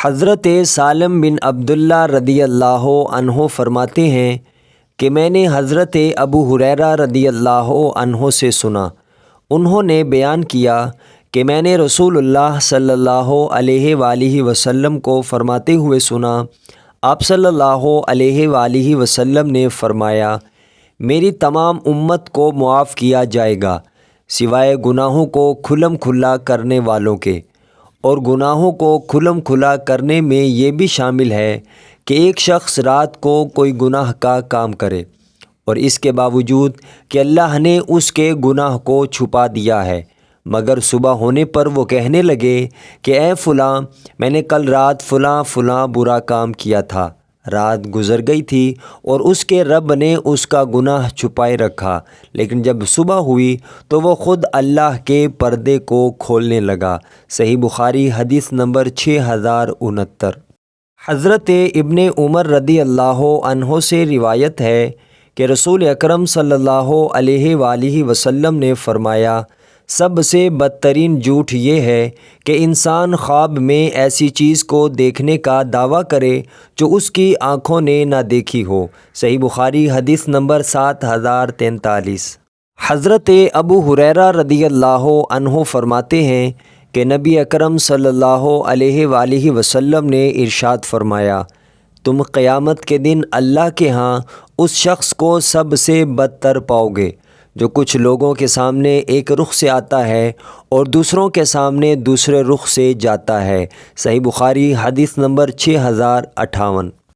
حضرت سالم بن عبداللہ رضی اللہ عنہ فرماتے ہیں کہ میں نے حضرت ابو ہریرہ رضی اللہ عنہ سے سنا، انہوں نے بیان کیا کہ میں نے رسول اللہ صلی اللہ علیہ وآلہ وسلم کو فرماتے ہوئے سنا۔ آپ صلی اللہ علیہ وآلہ وسلم نے فرمایا، میری تمام امت کو معاف کیا جائے گا سوائے گناہوں کو کھلم کھلا کرنے والوں کے، اور گناہوں کو کھلم کھلا کرنے میں یہ بھی شامل ہے کہ ایک شخص رات کو کوئی گناہ کا کام کرے اور اس کے باوجود کہ اللہ نے اس کے گناہ کو چھپا دیا ہے، مگر صبح ہونے پر وہ کہنے لگے کہ اے فلاں، میں نے کل رات فلاں فلاں برا کام کیا تھا، رات گزر گئی تھی اور اس کے رب نے اس کا گناہ چھپائے رکھا، لیکن جب صبح ہوئی تو وہ خود اللہ کے پردے کو کھولنے لگا۔ صحیح بخاری حدیث نمبر 6069۔ حضرت ابن عمر رضی اللہ عنہ سے روایت ہے کہ رسول اکرم صلی اللہ علیہ وآلہ وسلم نے فرمایا، سب سے بدترین جھوٹ یہ ہے کہ انسان خواب میں ایسی چیز کو دیکھنے کا دعویٰ کرے جو اس کی آنکھوں نے نہ دیکھی ہو۔ صحیح بخاری حدیث نمبر 7043۔ حضرت ابو ہریرہ رضی اللہ عنہ فرماتے ہیں کہ نبی اکرم صلی اللہ علیہ وآلہ وسلم نے ارشاد فرمایا، تم قیامت کے دن اللہ کے ہاں اس شخص کو سب سے بدتر پاؤ گے جو کچھ لوگوں کے سامنے ایک رخ سے آتا ہے اور دوسروں کے سامنے دوسرے رخ سے جاتا ہے۔ صحیح بخاری حدیث نمبر 6058۔